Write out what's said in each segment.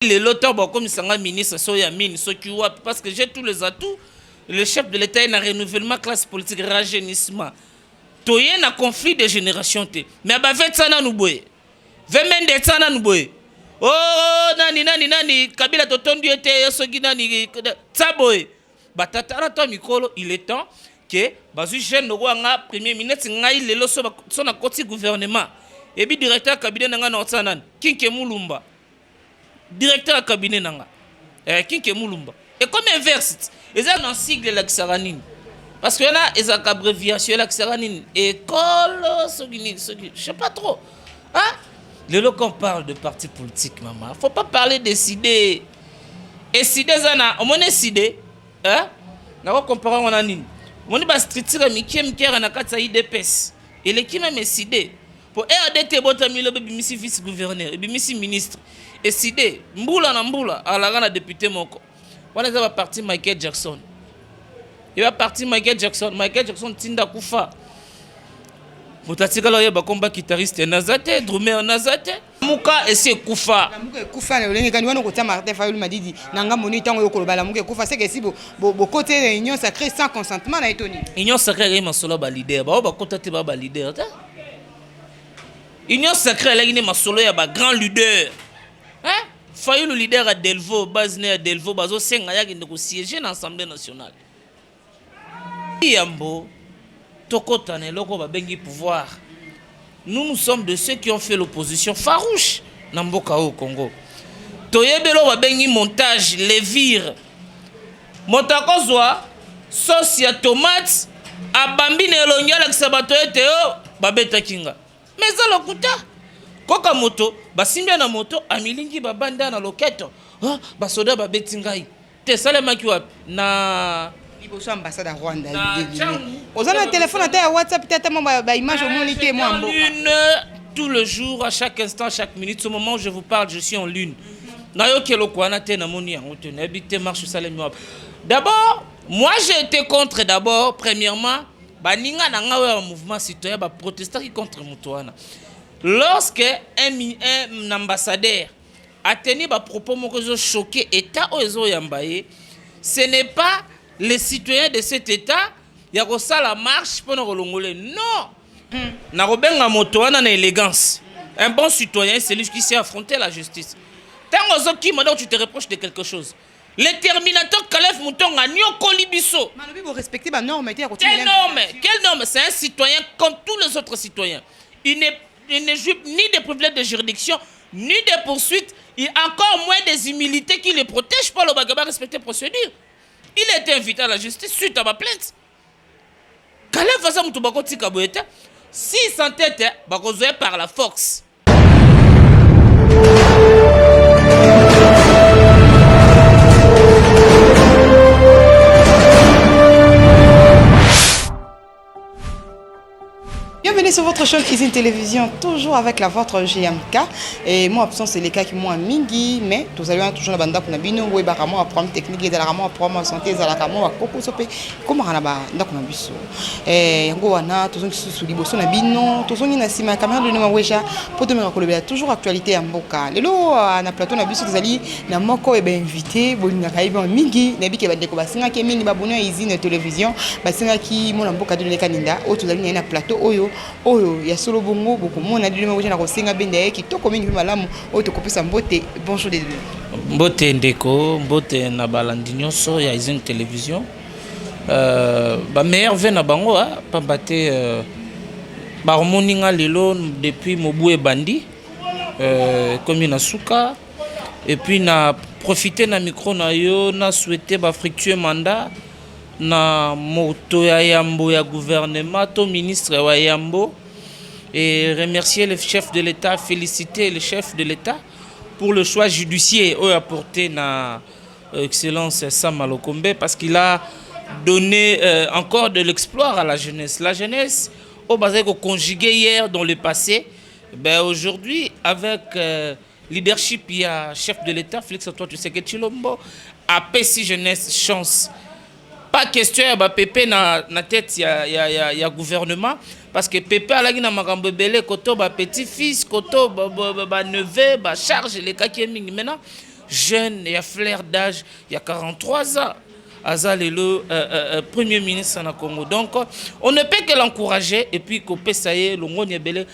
Les lotos, comme Sanga ministre, Soya Mine, parce que j'ai tous les atouts. Le chef de l'État est un renouvellement classe politique, rajeunissement. Toye na conflit de génération. Mais bah, fait ça na nouboye. Vemen de ça na nouboye. Oh, nani, Kabila totondu était, sogi nani, tsaboye. Bah, tatara to mikolo, il est temps que, bazu jeune no nga premier ministre, nga il le son a côté gouvernement. Et puis directeur cabinet nanga na otsanan, Kinke Mulumba. Directeur cabinet nanga. Kinke Mulumba. Et comme inverse, ils ont un sigle la Xaranine. Parce que là, ils ont une abréviation la Xaranine. École, je sais pas trop. Hein? Le lot qu'on parle de parti politique, maman. Faut pas parler des idées. Et si des années, on est idées, hein? On va comparer on a nini. On est structuré, mais qui est na katsa IDPS. Et les qui même idées. Pour RDT, botami le bimisi vice-gouverneur, bimisi ministre. Et sidé, mboula na mboula, à la gana député moko. On est à partir Michael Jackson. Il va partir Michael Jackson. Michael Jackson tinda kufa. Mutatika la yeba combat guitariste Nazate, drummer Nazate. Muka ese kufa. Muka kufa le lengi kani wana Martin Fayulu madidi nanga moni tango yo koloba la muka kufa c'est que si bo côté de union sacrée sans consentement na etoni. Union sacrée est masolo ba leader. Ba côté te ba leader ta. Union sacrée là ni masolo ya ba grand leader. Hein? Fayulu leader à Delvaux, Bazner à Delvaux, Bazo Senga ya qui siéger dans l'Assemblée nationale. Yambo, Tokotane, Loko va bengi pouvoir. Nous sommes de ceux qui ont fait l'opposition farouche dans Mboka au Congo. Toyebelo va bengi montage, levire. Montakozwa, sauce ya tomate, abambine elongia la sabatoye teo, babeta kinga. Mais ça lokuta. Koka moto, basimbia na moto, amilingi babanda na loketo. Ah, basoda babeti ngai. Te salema ki wapi na liboso ambassade à Rwanda. Aux a un téléphone à WhatsApp peut-être ma image au moniteur moi en lune tout le jour, à chaque instant, à chaque minute. Au moment où je vous parle, je suis en lune. D'abord, moi j'ai été contre d'abord, premièrement, baninga na un mouvement citoyen, protestant qui contre Moutouana. Lorsque un ambassadeur a tenu des propos choqués État Oezo Yambaye, ce n'est pas les citoyens de cet État qui ont la marche pour nous relongoler. Non! Narobenga Motoana na élégance. Un bon citoyen, c'est lui qui sait affronter la justice. Tant aux qui tu te reproches de quelque chose. Les terminateurs Kalef Moutonga, Nyoko Libiso. Mais vous respectez ma norme. Quelle norme? Quelle norme? C'est un citoyen comme tous les autres citoyens. Il ne joue ni des privilèges de juridiction, ni des poursuites, et encore moins des humilités qui les protègent pas le bagaba respecter procédure. Il a été invité à la justice suite à ma plainte. Kalef Fasa Moutoubago Tikaboyeta, s'il s'entête, Bagozoé par la force. Bienvenue sur votre chaîne Cuisine Télévision, toujours avec la vôtre GMK. Et moi, absent, c'est les cas qui m'ont mingi, mais tous allons toujours la bande pour Nabino, ou Baramo, à problème technique, et à la ramo, à problème santé, à la ramo, à coco sopé, comme à la bande qu'on a vu. Et Yangoana, tous sous Liboso Nabino, tous on y a si ma caméra de Nouaouéja, pour demain à toujours actualité en Boka. Les lots, à la plateau, Nabiso, des alliés, Namoko est bien invité, Boninaïba, mingi, Nabi qui va découvrir, c'est un qui est mingi, Babona, Isine Télévision, c'est un qui, mon Boka de l'Ekaninda, autres alliés, un plateau, Oyo. Oyo ya solo bongo beaucoup mon a dit moi na kosenga bende ki to komingi malamu oyo to kopesa mbote bonjour de mbote ndeko mbote na balandi nyonso ya Izine Télévision ba meilleur vin na bango pa baté ba moninga lelo depuis Mobu Bandi comme na suka et puis na profiter na micro na yo na souhaiter ba fructueux mandat na moto ya Yambo ya gouvernement to ministre wa Yambo et remercier le chef de l'État, féliciter le chef de l'État pour le choix judiciaire apporté na excellence Sam Malokombe parce qu'il a donné encore de l'exploit à la jeunesse. La jeunesse au basé qu'on conjugué hier dans le passé, ben aujourd'hui avec leadership il y a chef de l'État Félix Antoine Tshisekedi Tshilombo a si jeunesse chance. Pas question de Pépé na tête ya gouvernement parce que Pépé a la makambo belé koto ba petit fils koto ba neveu ba charge les cas qui est maintenant jeune, il y a flair d'âge, il y a 43 ans. Azal est le premier ministre na Congo. Donc, on ne peut que l'encourager. Et puis, Kopé Saye, Longo Niebele,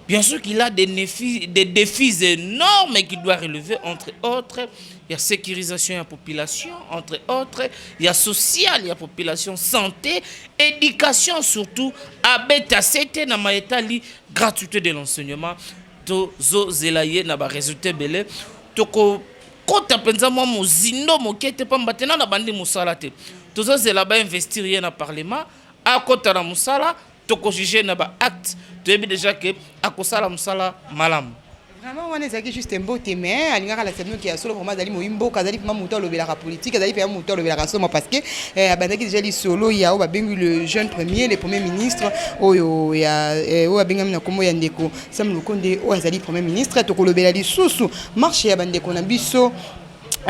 bien sûr qu'il a des défis énormes qu'il doit relever. Entre autres, il y a sécurisation de la population. Entre autres, il y a social, il y a population, santé, éducation surtout. Abeta, c'était na maetali, gratuité de l'enseignement. Tozo Zelaye na ba résultat belé. Toko kota penza mo mozindo mokete pamba tena na bandi musala te. Tozo zela ba investir ye na parlement, a kota na musala, toko juger na ba acte. Tu as déjà que akosala musala malam. Vraiment, on est juste un beau thème. Alingara la semaine qui a solo vraiment dali moimbo, kazali pima muto le la politique, kazali pima muto le la somme parce que bandaki déjà li solo ya o bengu le jeune premier, le premier ministre oyo ya o bengam na komo ya ndeko Sam Lukonde o azali premier ministre to kolobela li susu marche ya bandeko na biso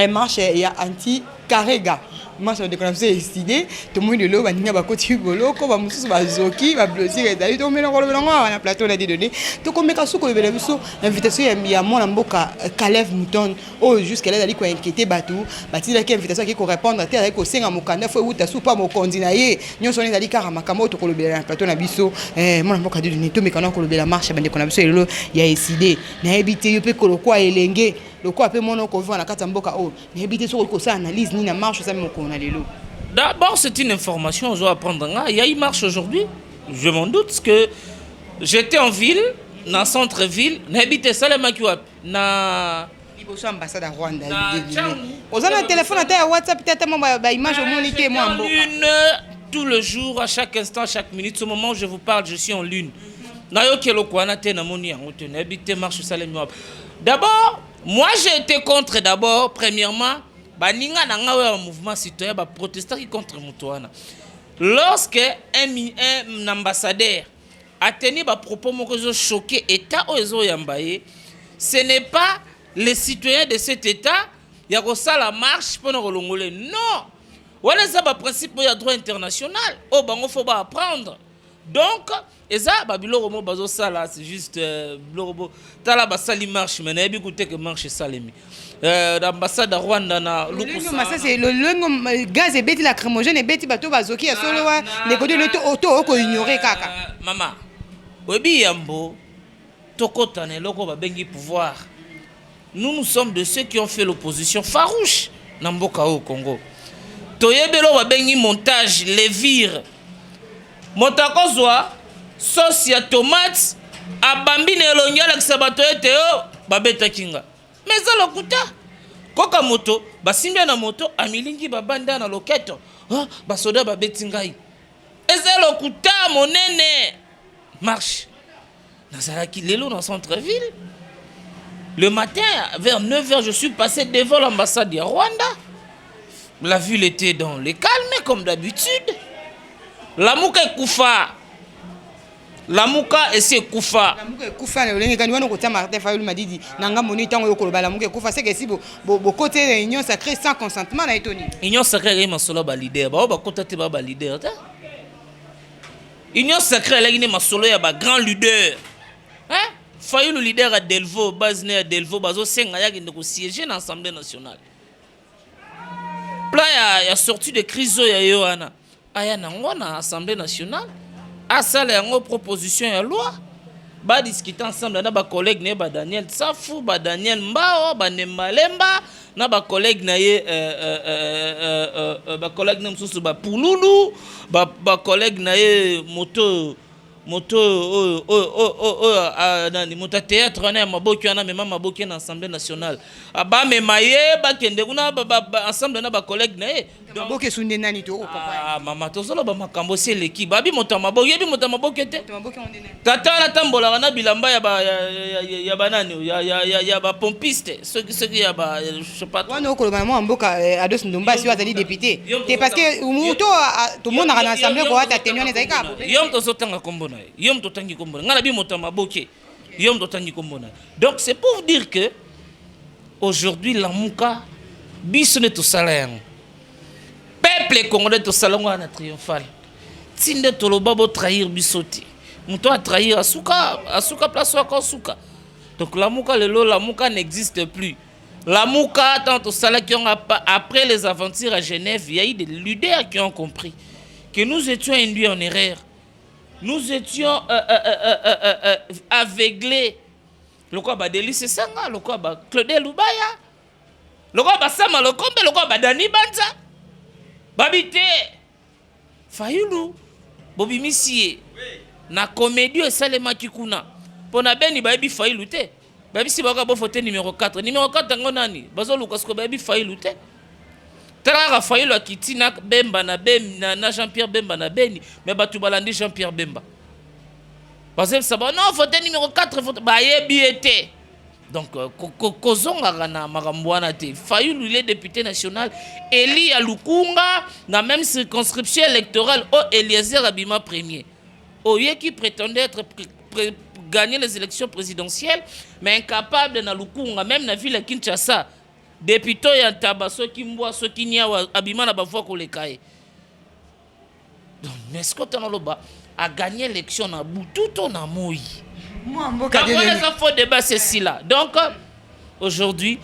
marche ya anti Karega. Marche de connaissance décidé tout le monde le bania ba koti boloko ba mususu ba zoki ba blosi ezali to mena ko longo na plateau na donné to ko meka suko lebela biso invitation ya mwana mboka Caleb Mouton o jusqu'à là dali ko inquiéter batou batila ki invitation ki ko répondre te avec ko senga mokanda fo uta su pa mo kondina ye nyonso ne dali kara makamo to ko lebela na plateau na biso mwana mboka de donné to meka na ko lebela marche bande ko na biso lelo ya décidé na ebité yo pe ko lokwa elenge le quoi peut mon ko na kata mboka o na ebité so ko sa analyse ni na marche ça moko na lelo. D'abord, c'est une information, je dois apprendre. Il y a une marche aujourd'hui. Je m'en doute que j'étais en ville, dans le centre-ville, n'habite Salema Kiwap, na ambassade à Rwanda. Aux un téléphone à WhatsApp, peut-être ma image au moniteur moi en lune tout le jour, à chaque instant, à chaque minute. Ce moment où je vous parle, je suis en lune. D'abord, moi j'ai été contre d'abord, premièrement, baninga nanga un mouvement citoyen ba protester contre Mutuana. Lorsque un ambassadeur a tenu ba propos moko choqué état ozo yambaye, ce n'est pas les citoyens de cet état ya ko sala marche pour nous relongoler. Non. Voilà ça ba principe ya droit international. Oh bango faut ba apprendre. Donc, et ça babilo mo bazo sala c'est juste blobo tala ba sali marche mais na bi koute que marche salemi. L'ambassade de Rwanda na ça c'est le gaz et beti lacrymogène et beti bato bazoki ya solo wa les côtés le auto ko ignorer kaka maman obi yambo tokotane loko ba bengi pouvoir. Nous sommes de ceux qui ont fait l'opposition farouche na mboka au Congo. Toyebelo ba bengi montage les vire motakozwa sauce ya tomate abambine elongiala kisabato ete o babeta kinga. Mais ça lokuta koka moto basimbia na moto amilingi babanda na loketo basoda babeti ngai eza lokuta monene marche nazalaki lelo dans centre-ville le matin vers 9h je suis passé devant l'ambassade de Rwanda. La ville était dans le calme comme d'habitude. La mouka kufa la mouka essaie kufa. La mouka kufa le lengi kani wana ko tia Martin Fayulu madidi nanga moni tango yo koloba la mouka kufa c'est que si bo côté réunion sacrée sans consentement na etoni. Union sacrée ma solo ba leader ba kota te ba leader ta. Union sacrée la ngine ma solo ya ba grand leader. Hein? Fayulu leader à Delvaux, Bazne à Delvaux, bazo senga ya ki ndeko siéger dans l'Assemblée nationale. Pla ya sorti de crise ya yoana. Aya nango na Assemblée nationale. A sala yango proposition ya loi ba discuter ensemble na ba collègue ne ba Daniel Tsafou ba Daniel Mbao ba Nembalemba na ba collègue na ye ba collègue na msusu ba Pululu ba collègue na ye moto nani moto théâtre na maboki na mema maboki na Assemblée nationale ba memaye ba kende kuna ba ensemble na ba collègue na ye maboki sunde nani to mama to solo ba makambo se leki babi moto maboki yebi moto maboki te tata na tambola na bilamba ya banani ya ba pompiste ceux qui ya ba je sais pas wana ko ba mo mboka Ados Ndumba si azali député te parce que muto tout monde na assemblée ko ata tenyo ne zaika yom to sotanga kombo na yom to tangi kombo ngala bi moto maboki yom to tangi kombo na. Donc c'est pour vous dire que aujourd'hui la mouka biso ne to sala yango peuple congolais to salongo na triomphal tinde to lobabo trahir bisoti muto a trahir asuka place wa kosuka. Donc la mouka lelo la mouka n'existe plus. La Mouka, tant au salaire qui ont après les aventures à Genève, il y a eu des leaders qui ont compris que nous étions induits en erreur. Nous étions aveuglés. Le quoi Badeli Sesanga, le quoi Claudel Lubaya, le quoi Sama Lokombe, le quoi Dani Banza, Babite, Fayulu, Bobi Missie, na comédie et Salema Kikuna. Pour na beni Babi Fayulu te. Babi si baka bo voter numéro 4. Numéro 4 ngonani. Bazo Lukasko Babi Fayulu te. Tara Fayulu akitina Bemba na na Jean-Pierre Bemba na beni, mais batu balandi Jean-Pierre Bemba. Parce que ça va non voter numéro 4 voter ba yebi été. Donc kozonga na makamboana te. Fayulu il est député national Eli à Lukunga dans même circonscription électorale au Eliezer Abima premier. Oye qui prétendait être gagner les élections présidentielles mais incapable na Lukunga même na ville Kinshasa. Député ya Tabaso Kimboa so kinya Abima na bafwa ko lekaye. Donc mais ce que tu a gagné l'élection na Boutou na Moui. Quand les infos débat c'est ci là. Donc aujourd'hui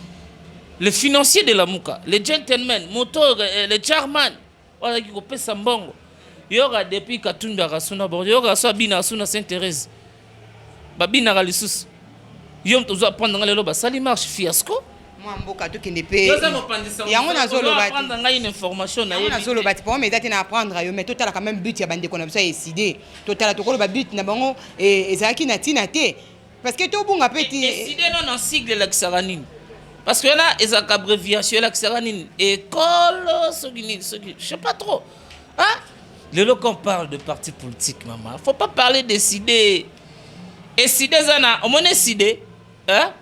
les financiers de la Mouka, les gentlemen, moteur, les chairman, voilà qui copé Sambongo. Il y aura depuis Katunda Rasuna Bordeaux, il y aura ça bina Rasuna Sainte-Thérèse. Babina Ralissus. Yom tozo prendre le loba sali marche fiasco. Moi mboka to kende pe. Yango na zolo bati. Prendre nga une information na yebi. Na zolo bati pour mais date na apprendre yo mais total quand même but ya bande ko na ça décider. Total to ko ba but na bango et ezaki na tina te. Parce que to bunga petit décider non en sigle l'axaranine. Parce que là ezaka abréviation l'axaranine école je sais pas trop. Hein? Le lot qu'on parle de parti politique maman, faut pas parler décider. Et si des ana on est décidé hein?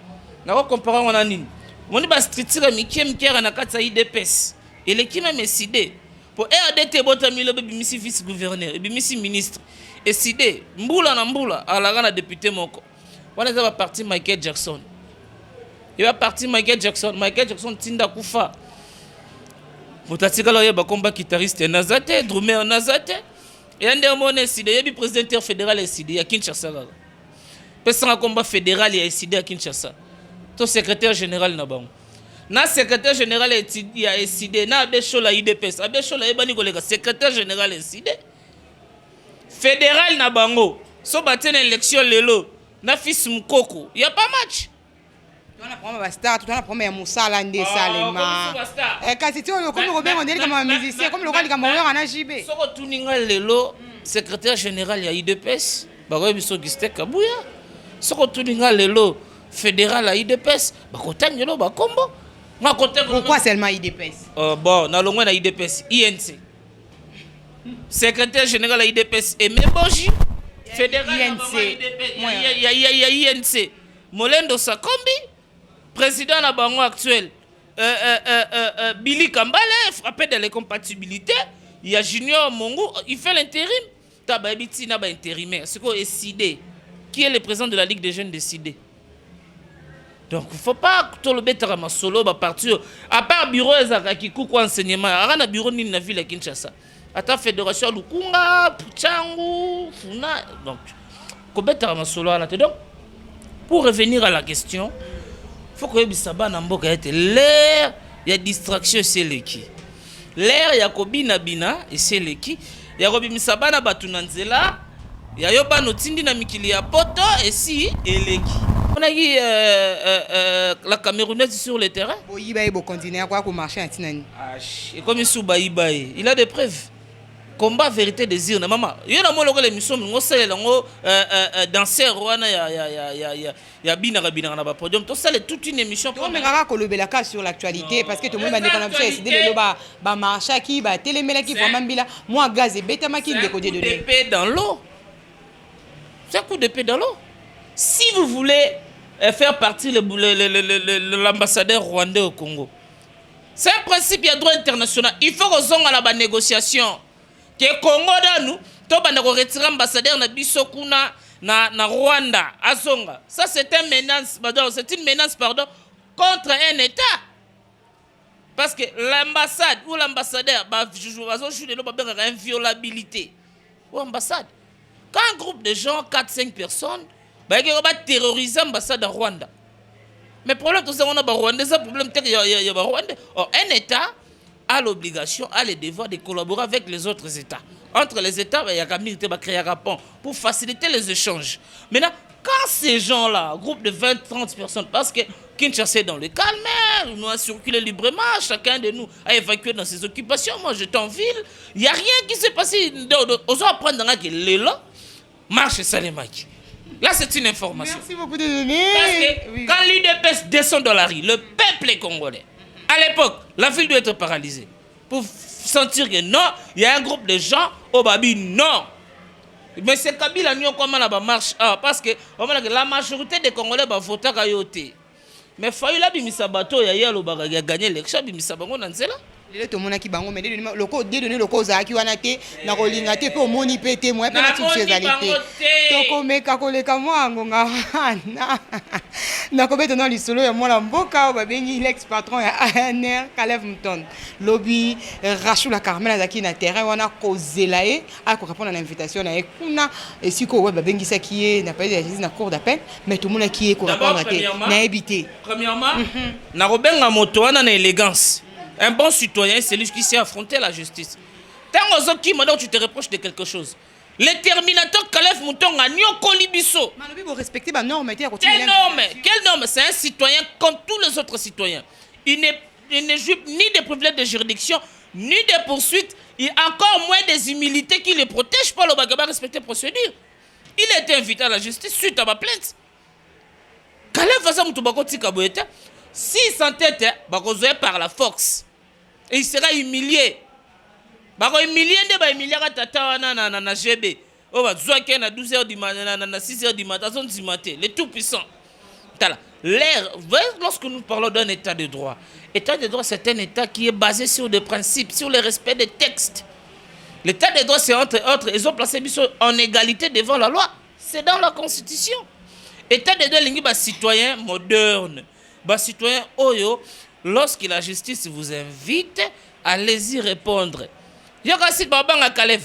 Na ko comparer on a nini? On est structure mikiem kera na kata IDPS. Et l'équipe même décidé pour RDT botami le bimisi vice gouverneur et bimisi ministre. Et décidé mbula na mbula ala gana député moko. On est parti Michael Jackson. Il va partir Michael Jackson tinda kufa. Motatika lo yeba combat guitariste Nazate, drummer Nazate. Et ande on décidé yebi président fédéral décidé à Kinshasa. Pesa combat fédéral et décidé à Kinshasa. Ton secrétaire général na bango. Na secrétaire général il a décidé na abesho la IDPS. Abesho la ebani kolega secrétaire général décidé. Fédéral na bango. So batene élection lelo na fils Mukoko. Il y a pas match. On a promis Basta, on a promis Moussa Landé Salema. Kasi tu yo comme Robert on est comme un musicien comme le roi comme on a JB. So tuninga lelo secrétaire général ya IDPS. Ba ko biso Gistek Kabuya. So tuninga lelo fédéral à IDPS, pourquoi seulement IDPS? Bon, na longwa na IDPS, INC. Secrétaire général à IDPS et Meboji, fédéral INC. Il y a INC. Molendo Sakombi, président na bango actuel. Billy Kambale, frappé de l'incompatibilité. Il y a Junior Mongo, il fait l'intérim. Tababiti na ba intérimaire. C'est quoi décidé? Qui est le président de la Ligue des jeunes décidé? Donc il ne faut pas que tout le monde solo partir. À part bureau qui coucou enseignement, il y a un bureau ni na ville à Kinshasa. À ta fédération Lukunga, Puchangu, Funa. Donc, il solo à la tête. Donc, pour revenir à la question, il faut que les gens n'amboka ait l'air, il y a distraction c'est l'équi. L'air il y a kobina bina et c'est l'équi. Il y a robi misabana batunanzela, il y a yoba notindi na mikili ya poto et si et l'équi. On a eu la Camerounaise sur le terrain. Il va continuer à marcher à Tinani. Et comme il a des preuves. Combat vérité désir na maman. Il y a mon logo l'émission ngo sele ngo danseur wana ya bina na ba podium. To sale toute une émission pour me rara ko lobela ka sur l'actualité parce que tout le monde a déconné c'est des loba ba marcha qui ba télémela qui vraiment bila moi gaz et beta maki de côté de l'épée dans l'eau. C'est un coup d'épée dans l'eau. Si vous voulez faire partie de l'ambassadeur rwandais au Congo, c'est un principe, il y a droit international. Il faut qu'on soit à la négociation. Que le Congo, nous, on retirer l'ambassadeur na Rwanda, Azonga. Ça, c'est une menace, contre un État. Parce que l'ambassade ou l'ambassadeur, il y a une inviolabilité. Ou l'ambassade. Quand un groupe de gens, 4-5 personnes, ils vont terroriser l'ambassade de Rwanda. Mais problème, tout ça, on a Rwandais, ça problème, il y a Rwandais. Or, un État a l'obligation, a le devoir de collaborer avec les autres États. Entre les États, il y a un créer un pont pour faciliter les échanges. Maintenant, quand ces gens-là, groupe de 20-30 personnes, parce que Kinshasa est dans le calme, nous avons circulé librement, chacun de nous a évacué dans ses occupations. Moi, j'étais en ville, il n'y a rien qui s'est passé. On va apprendre dans le là, marche Salemaki. Là, c'est une information. Merci beaucoup de donner. Parce que quand l'UDPS descend dans la rue, le peuple est congolais. À l'époque, la ville doit être paralysée. Pour sentir que non, il y a un groupe de gens au Babi, non. Mais c'est Kabila n'y a comment la marche parce que la majorité des Congolais va voter à Yoté. Mais Fayula bimisa bato ya yalo baga gagner l'élection bimisa bango na nzela. Le to monaki bango mais loko donné loko zaki wana te na kolinga te pe omoni pe te moi pe na tuchezalité. Toko meka koleka moi ngonga na kobeta na lisolo ya mwana mboka ba bengi l'ex patron ya ANR Caleb Mouton. Lobby Rachula Carmela zaki na terrain wana kozela e a ko répondre à l'invitation na ekuna et siko ba bengi saki na pas de na cour d'appel mais tout monde qui est ko répondre te na éviter. Premièrement, na robenga moto wana na élégance. Un bon citoyen, c'est lui qui sait affronter la justice. Tant aux autres qui maintenant tu te reproches de quelque chose. Le terminateur Caleb Mouton a nio kolibiso. Mais vous respectez ma norme. Quelle norme? Quelle norme? C'est un citoyen comme tous les autres citoyens. Il ne joue ni des privilèges de juridiction, ni des poursuites, et encore moins des humilités qui le protègent pas le bagaba respecter procédure. Il a été invité à la justice suite à ma plainte. Caleb Faza Moutoubako Tikaboyete, s'il s'entête, par la force, et il sera humilié. Bako humilié de ba humilié à tata na GB. Oh ba zouake na 12h du matin, na 6h du matin, du matin, les tout puissants. L'air, lorsque nous parlons d'un état de droit, état de droit c'est un état qui est basé sur des principes, sur le respect des textes. L'état de droit c'est entre autres, ils ont placé en égalité devant la loi. C'est dans la constitution. État de droit lingi ba citoyen moderne. Bah, citoyen Oyo, lorsque la justice vous invite, allez-y répondre. Yokasi babanga Caleb,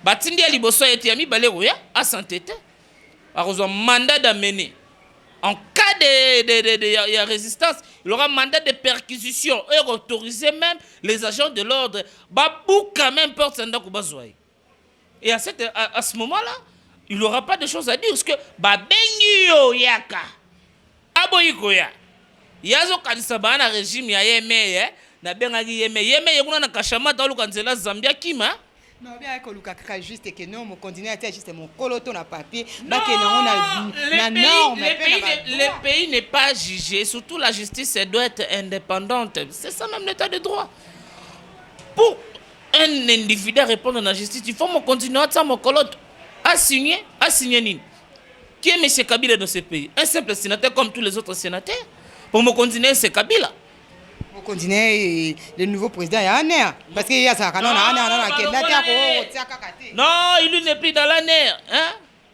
batindi ya liboso ete yami baleroya à s'entêter. A un mandat d'amener. En cas de résistance, il aura un mandat de perquisition et autoriser même les agents de l'ordre. Babou quand même porte sanda kubazoy. Et à ce moment-là, il n'aura pas de choses à dire parce que babengi yo yaka. Aboyikoya. Yazo kanisa bana régime ya yeme na bengaki yeme yekuna na kashama ta lukanzela Zambia kima non bien ko lukaka juste que non mon continent était juste mon coloto na papier ba que non na norme le pays n'est pas jugé, surtout la justice elle doit être indépendante. C'est ça même l'état de droit. Pour un individu à répondre à la justice, il faut mon continent à mon coloto a signé nini. Qui est M. Kabila dans ce pays? Un simple sénateur comme tous les autres sénateurs. Pour me continuer, c'est Kabila. Pour continuer, le nouveau président est en air. Parce qu'il y a ça, non, il n'est plus dans la nerf.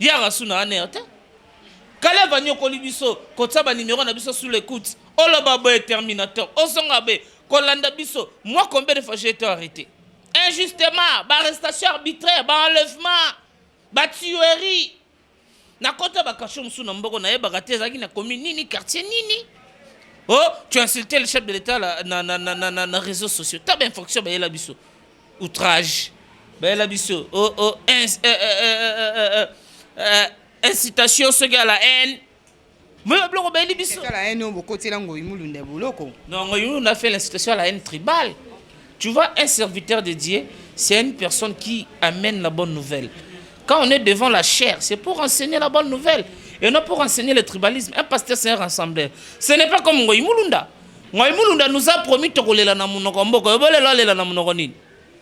Il y a Rasuna en air. Caleb Vanyo Kolibiso, Kotsaba numéro Nabiso sous l'écoute. Olababo est terminateur. Osongabe, Kolanda Biso. Moi, combien de fois j'ai été arrêté? Injustement, arrestation arbitraire, enlèvement, tuerie. Nakota Bakachom sous Namboko Nae Bagate Zaki na commune Nini, quartier Nini. Oh, tu as insulté le chef de l'État dans les réseaux sociaux. Tu as bien fonction, ben biso. Outrage. Ben biso. Oh, incitation, ce gars la haine. Mais ben biso. C'est la haine au côté lango imulunde boloko. Non, on a fait l'incitation à la haine tribale. Tu vois, un serviteur dédié, c'est une personne qui amène la bonne nouvelle. Quand on est devant la chair, c'est pour enseigner la bonne nouvelle. Et non pour enseigner le tribalisme. Un pasteur, c'est un rassembleur. Ce n'est pas comme Ngoï Mulunda. Ngoï Mulunda nous a promis de kolela na munoko mboko. Yobolela lela na munoko nini.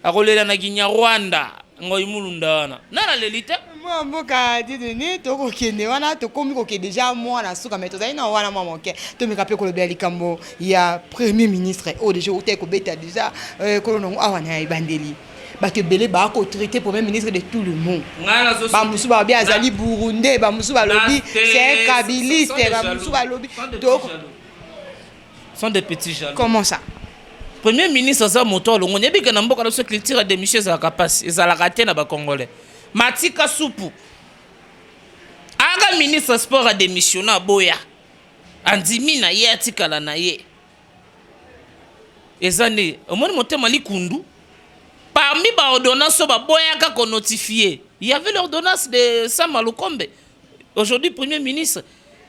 Akolela na ginya Rwanda. Ngoï Mulunda wana. Nana lelite. Moi mboka didene toko kende wana to komi ko ke déjà moi na suka meto zaina wana moi monke. To me kapé ko le likambo ya premier ministre o déjà o te ko beta déjà kolono awana ibandeli. Bato belé ba ko traiter premier ministre de tout le monde. Ba musu ba bien azali burundais, ba musu ba lobby, c'est un kabiliste, ba musu ba lobby. Donc sont des petits jaloux. Comment ça? Premier ministre za moto lo ngone bi kana mboka na so culture de monsieur za kapasi, ezala raté na ba congolais. Matika Supu. Aga ministre sport a démissionné à Boya. andimi na ye atikala na ye ezane omoni motema likundu parmi ba ordonnance ba boyaka ko notifier il y avait l'ordonnance de Sama Lukombe aujourd'hui premier ministre.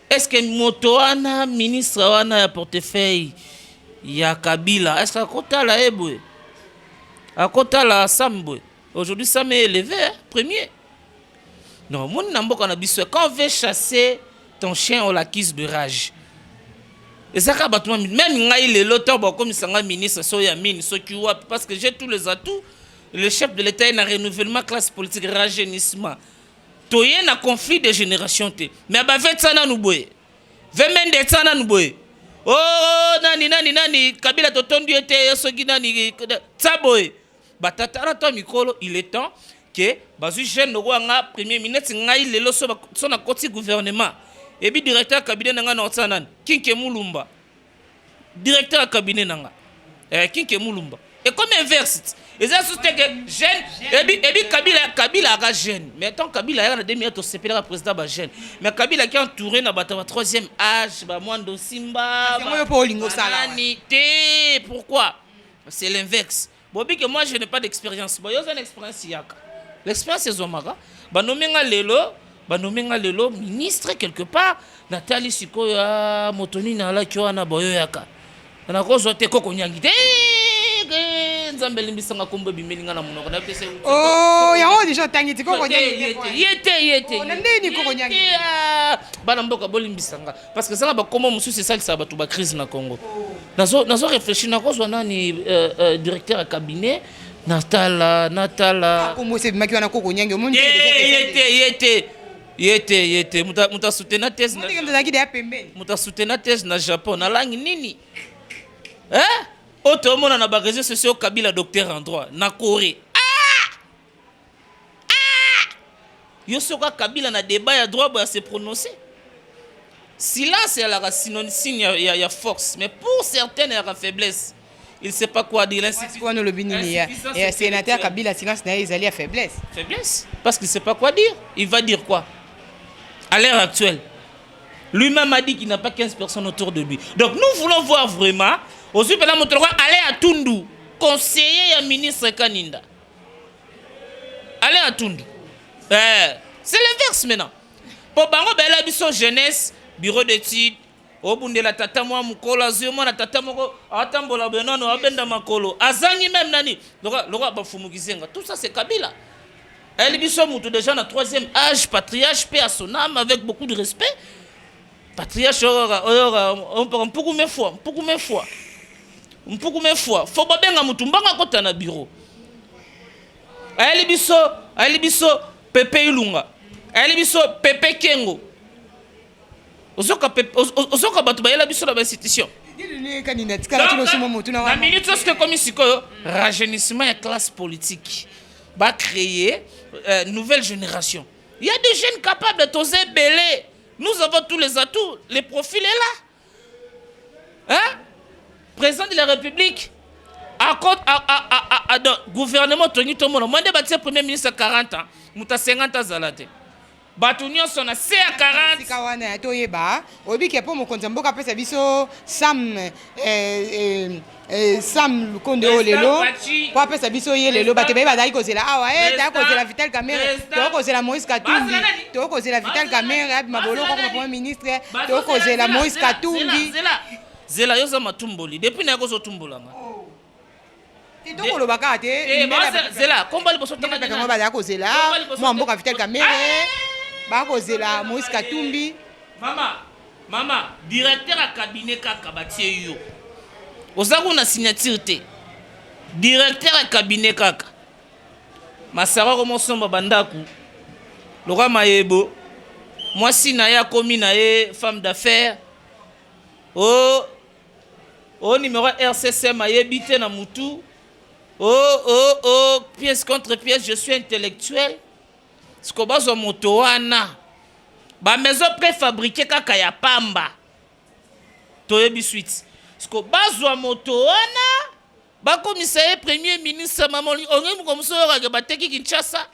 Est-ce que moto wana ministre wana ya portefeuille ya Kabila est-ce que la ebwe akota la Sambwe aujourd'hui ça m'est élevé hein, premier. Non mon namboka na biso quand on veut chasser ton chien on l'acquise de rage. Et ça même ngai le loto comme sanga ministre soya mine so kiwa parce que j'ai tous les atouts. Le chef de l'État est un renouvellement classe politique rajeunissement. Toye na conflit de génération te. Mais ba fait ça na nuboye. Vemende ça na nuboye. Oh nani Kabila totondu ete soki nani tsaboye. Ba tatara to mikolo il est temps que bazu jeune no nga premier ministre ngai lelo so na koti gouvernement. Et puis directeur cabinet nanga na otsanan Kinke Mulumba. Directeur cabinet nanga. Kinke Mulumba. Et comme inverse. Et ça c'est que jeune et puis Kabila a jeune. Mais tant Kabila a des minutes au CPR le président ba jeune. Mais Kabila qui est entouré na bata troisième âge ba Mwando Simba. Pourquoi? C'est l'inverse. Bobi que moi je n'ai pas d'expérience. Bon, yo une expérience yaka. L'expérience c'est Zomara. Ba nomenga lelo ministre quelque part Nathalie Sikoya motoni na la kiwana boyo yaka. Na ko zote koko nyangi. Oh, yango déjà tangiti ko yete. Bana mboka bolimbisanga parce que ça ba comment mususu ça ça ba to ba crise na Congo. Nazo réfléchir na ko nani directeur à cabinet Natala comment c'est maki wana koko nyangi omundi yete muta soutenir thèse na Japon na langue nini hein. Autre monde na ba réseaux sociaux Kabila docteur en droit na Corée. Yosoka Kabila na débat ya droit ba se prononcer. Silence est la signe ya force mais pour certaines la faiblesse. Il sait pas quoi dire l'institution. Et sénateur Kabila silence na ils allaient à faiblesse. Faiblesse parce qu'il sait pas quoi dire. Il va dire quoi? À l'heure actuelle. Lui-même a dit qu'il n'a pas 15 personnes autour de lui. Donc nous voulons voir vraiment aussi pendant notre roi aller à Tundu, conseiller et ministre Kaninda. Aller à Tundu. C'est l'inverse maintenant. Pour bango bela biso jeunesse, bureau d'études, obunde la tata moi mukolo azimo na tata moko atambola benono abenda makolo. Azangi même nani. Le roi bafumukizenga. Tout ça c'est Kabila. Elle biso mutu déjà na 3e âge, patriarche paix à son âme avec beaucoup de respect. Patriarche on peut beaucoup mes fois. Faut pas bien mutu mbanga kota na bureau. Elle biso Pepe Ilunga. Elle biso Pepe Kengo. Ozoka batu bayela biso na institution. La minute ce que comme ici rajeunissement et classe politique va créer nouvelle génération. Il y a des jeunes capables de toser belé. Nous avons tous les atouts, les profils est là. Hein? Président de la République, gouvernement Tony Tomono, moi de bâtir premier ministre à 40 ans, mouta 50 ans zalate. Batunion son à C à 40. Kawana toyeba, obi ke po mo konzamboka pesa biso Sam Lukonde olelo. Kwa pesa biso ye lelo batebe bazali kozela awa ta kozela Vital Kamerhe, to kozela Moïse Katumbi, to kozela Vital Kamerhe abi mabolo ko premier ministre, to kozela Moïse Katumbi. Zela yoza matumboli depuis na kozo tumbolanga. Donc le bakate zela komba liboso tanga tanga ba ko zela mo mboka Vital Kamerhe ba ko zela Moïse Katumbi. Mama directeur à cabinet kaka batie yo ozaku na signature te directeur à cabinet kaka masara ko mosomba bandaku lokwa mayebo mwasi na ya komi na ye femme d'affaires oh numéro RCC mayebite na mutu pièce contre pièce je suis intellectuel ce que bazo moto wana ba maison préfabriquée kaka ya pamba toyebi suite ce que bazo moto wana bakomisa premier ministre mamoli ongemu comme ça oyoka bateki Kinshasa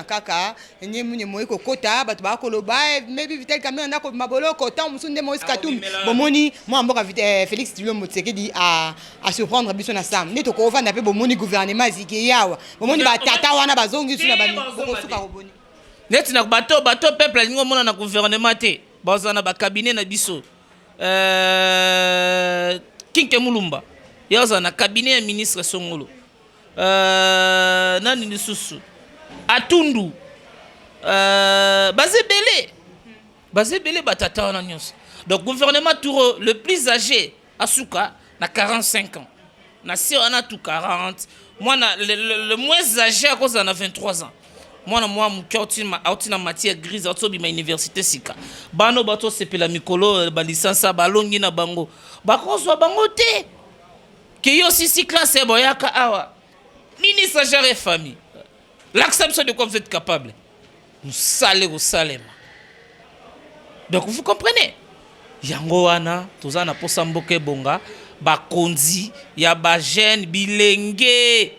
kaka nyemu nyemu kokota bato bakoloba maybe Vital Kamerhe ndako mabolo kota musunde Moïse Katumbi bomoni moi mboka Félix Tshisekedi Tshisekedi à surprendre biso na sam ne to ko vanda pe bomoni gouvernement ziki yawa bomoni batata wana bazongi suna bani kosuka roboni neti na bato peuple lingo mona na gouvernement te bazana ba cabinet na biso Kinke Mulumba yaza na cabinet ya ministre Songolo nani lisusu Atundu bazebele batata wana nyonso donc gouvernement tour le plus âgé asuka na 45 ans na si on a tout 40 moi le moins âgé à cause na 23 ans moi autina matière grise autobi ma université sika bano bato sepela mikolo ba licence balongi na bango bakozwa bango te ke yo sisi classe boyaka awa ministre gère famille l'acception de quoi vous êtes capable nous saler au salema donc vous comprenez yango wana tozana posa mboke bonga bakonzi ya ba jeune bilenge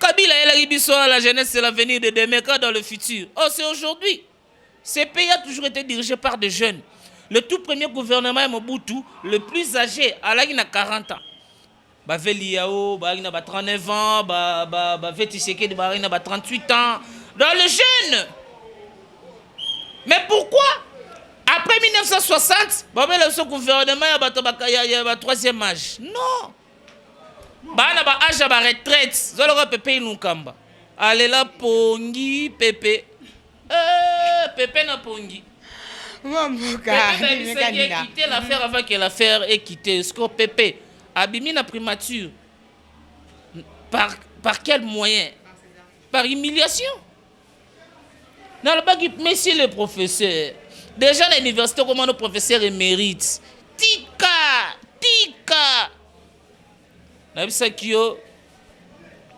Kabila et la jeunesse, c'est l'avenir de demain, quand dans le futur. Oh, c'est aujourd'hui. Ce pays a toujours été dirigé par des jeunes. Le tout premier gouvernement est Mobutu, le plus âgé, il a 40 ans. Veli Yao, il a 39 ans, Veti Sekedi, il a 38 ans. Dans le jeune. Mais pourquoi après 1960, le gouvernement il y a un troisième âge? Non. Bana ba âge ba retraite zoloko pepe inunkamba alela pongi pepe pepe na pongi mamboka quitter l'affaire avant que l'affaire ait quitté ce que pepe abimi na primature par quel moyen? Par humiliation. Dans le bac monsieur le professeur déjà à l'université comment nos professeurs émérites tika nabisa kiyo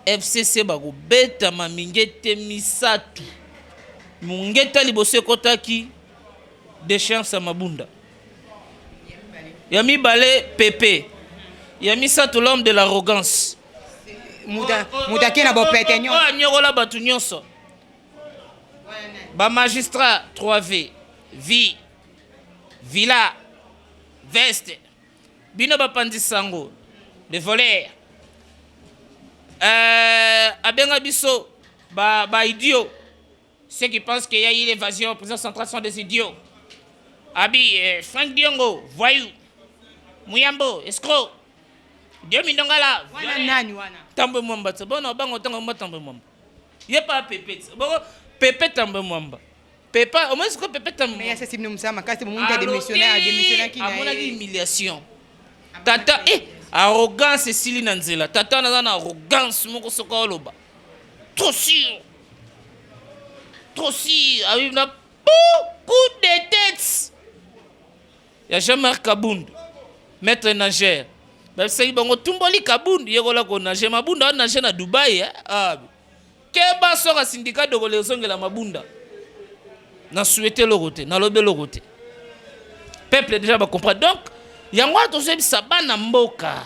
FCC bako beta mamingete misatu mungeta liboso kotaki déchéance mabunda yami balé Pepe yami satu l'homme de l'arrogance mutaki na bopete nyo nyokola batu nyonso ba magistrat 3V vie villa veste bino bapandi sango les voleurs abenga biso ba idiots ceux qui pensent qu'il y a eu l'évasion au président central sont des idiots abi Frank Diongo voyou Muyambo escroc Dieu Mindongala wana nani wana tambe mwamba bona bango tango mbatambe mwamba yepa Pepe bon Pepe tambe mwamba Pepe au moins que Pepe tambe mais c'est simne musama kasi mon a démissionné qui a mon humiliation tata arrogance et sili nanzela tata na arrogance moko soka oloba trop sûr avec beaucoup de têtes ya Jean-Marc Kabund maître nageur ba sai bango tumboli Kabund yekola ko nager mabunda na nager na Dubai keba soka syndicat de kolezongela mabunda na souhaiter le côté na lobe le côté peuple déjà va comprendre donc yango tozebisa bana mboka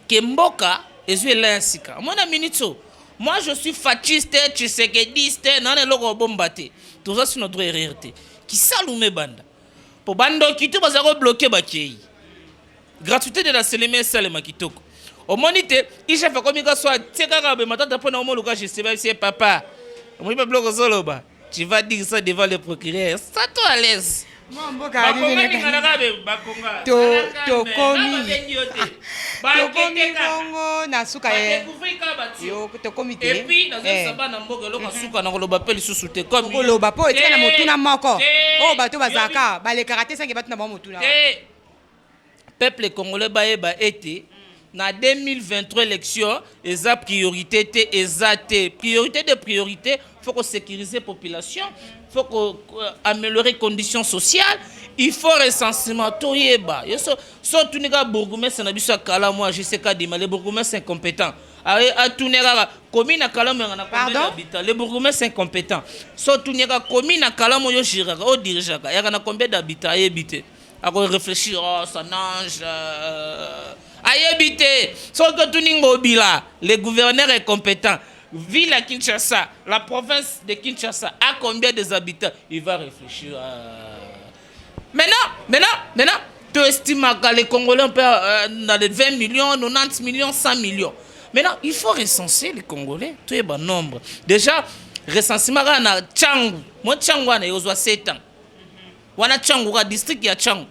ke mboka ezwe lansika mona minito moi je suis fatiste tshisekediste nane loko bomba te toza sur notre RRT qui salume banda po bando kito bazako bloquer bakei gratuité de la seleme salema kitoko o monite isha fa komika so tsekaka be matata pona omo luka je sais pas si papa moi pas bloquer zoloba tu vas dire ça devant le procureur ça toi à l'aise tokomi bongo na suka tokomi te koloba po etika na motuna moko oyo bato bazalaka balekaka te sange bato na bango motuna peuple congolais bayeba ete na 2023 élection eza priorité te eza te priorité de priorité faut que sécuriser population faut améliorer conditions sociales il faut recensement toyeba yeso so tunika bourgmestre na biso kala moi je sais kadima les bourgmestres incompétents a tuneka commune kalamu na combien d'habitants les bourgmestres incompétents so tunika commune kalamu yo giraka o dirigeaka ya na combien d'habitants habité À réfléchir, oh, ça nage. Ayebite, sauf que tout n'ingobila, le gouverneur est compétent. Ville à Kinshasa, la province de Kinshasa, a combien d'habitants? Il va réfléchir. Maintenant, tu estimes que les Congolais ont dans les 20 millions, 90 millions, 100 millions. Maintenant, il faut recenser les Congolais. Tu es bon nombre. Déjà, recensement na Tchangou. Moi, Tchangou, il y a 7 ans. Wana Tchangou, le district ya Tchangou.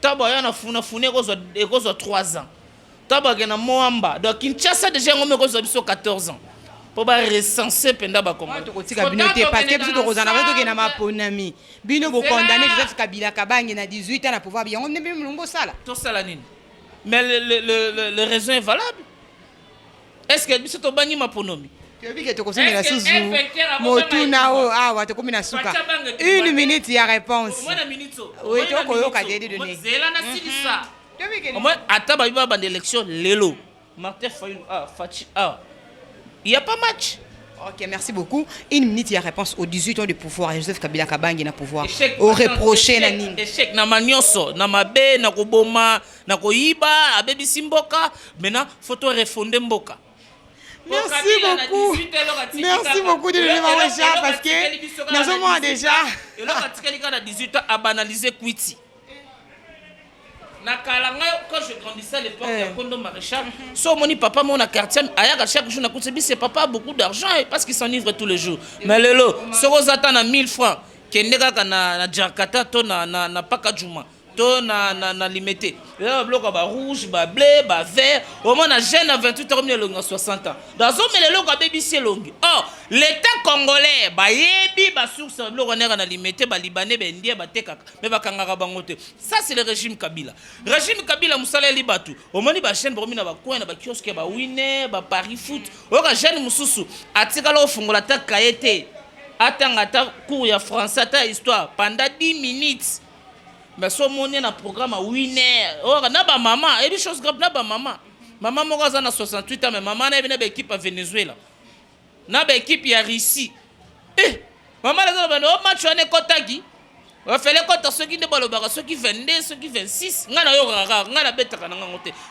Tabo ya na funa il y a 3 ans. Tabo ya na Moamba. Donc, Kinshasa, déjà, il y a 14 ans. Pour recenser pendant ba Congo. Parce que biso to kozana ba to ke na maponami. Bino bo condamner Joseph Kabila Kabange na 18 ans na pouvoir bien. On ne peut même sala. Tout ça la nini. Mais le raison est valable. Est-ce que biso to bani maponomi? Tu as vu que tu consommes la sous Motuna o awa to komi na suka. 1 minute ya réponse. Moi na minute. Oui, tu ko ka dede donner. Zela na silisa. Au moins ataba biba ba d'élection lelo. Martin Fayulu Fachi il n'y a pas match. Ok, merci beaucoup. 1 minute, il y a réponse aux 18 ans de pouvoir. Joseph Kabila Kabange na pouvoir. Au reproché na nini. Échec na manioso, na mabe, na koboma, na koyiba, abebi simboka. Maintenant, faut to refonder mboka. Merci beaucoup. Merci beaucoup de donner ma recherche parce que nous sommes déjà. Et là, quand à 18 ans, à banaliser Kwiti. Quand je grandissais à l'époque, il y a Kondo Maréchal. So, mon papa, mon quartier, chaque jour, c'est papa a beaucoup d'argent parce qu'il s'enivre tous les jours. Mais le lot, si vous attendez 1000 francs, que nega na Jakarta, to na Pakajuma, to na limité. Là, bloc ba rouge, ba bleu, ba vert. Au moins, na jeune à 28 ans, il a 60 ans. Dans un mais le lot a baby c'est long. Oh, l'État congolais, ba yebi, ba source, bloc on est na limité, ba libanais, ba indien, ba tekaka, mais ba kangara bangote. Ça c'est le régime Kabila. Régime Kabila musala libatu. Au moins, ba chaîne boromina ba coin, ba kiosque, ba winner, ba Paris foot. Au ka jeune mususu, atika lo fungola ta kayete. Atanga ta cours ya français ta histoire pendant 10 minutes. Mais si on a un programme à winner, on a maman, et des choses graves, maman. Maman a 68 ans, mais maman a une équipe à Venezuela. Na une équipe à Russie. Maman a un match à Nekotagi. On fait les comptes à ceux qui ne parlent pas, ceux qui 22, ceux qui 26.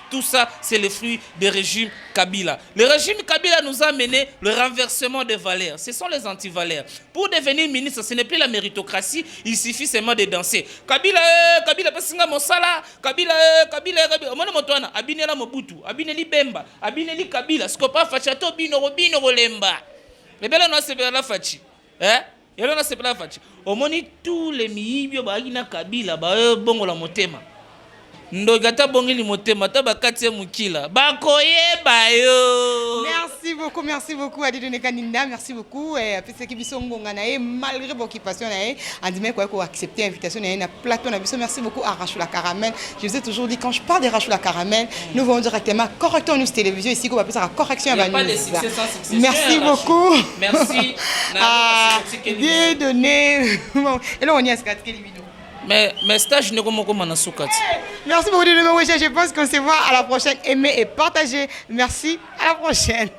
Tout ça, c'est le fruit du régime Kabila. Le régime Kabila nous a mené le renversement des valeurs. Ce sont les anti-valeurs. Pour devenir ministre, ce n'est plus la méritocratie, il suffit seulement de danser. Kabila, Pesinga Mosala, Kabila, Mona Motoana, Abinela Mobutu, Abineli Bemba, Abineli Kabila, Skopa Fachato, Bino Lemba. Les belles noix, c'est la Fachi. Et là, c'est pas la fatigue. Au moins, tous les miibio, na Kabila, bongo la motema. Ndogata bongili motema, tabakatia mukila. Bakoye bayo. Merci beaucoup Adidone Kaninda, merci beaucoup. Et puis ce qui bisongo nganae malgré vos occupations nae, andime quoi ko accepter l'invitation nae na plateau na biso. Merci beaucoup à Rachoula Caramel. Je vous ai toujours dit quand je parle de Rachoula Caramel, nous venons directement correcteur news télévision ici qu'on va appeler ça correction à news. Merci beaucoup. Merci. Adidone. Et là on y a ce qu'a vidéo. Mais stage ne comment manasukati. Merci beaucoup de nous rejoindre. Je pense qu'on se voit à la prochaine. Aimez et partagez. Merci. À la prochaine.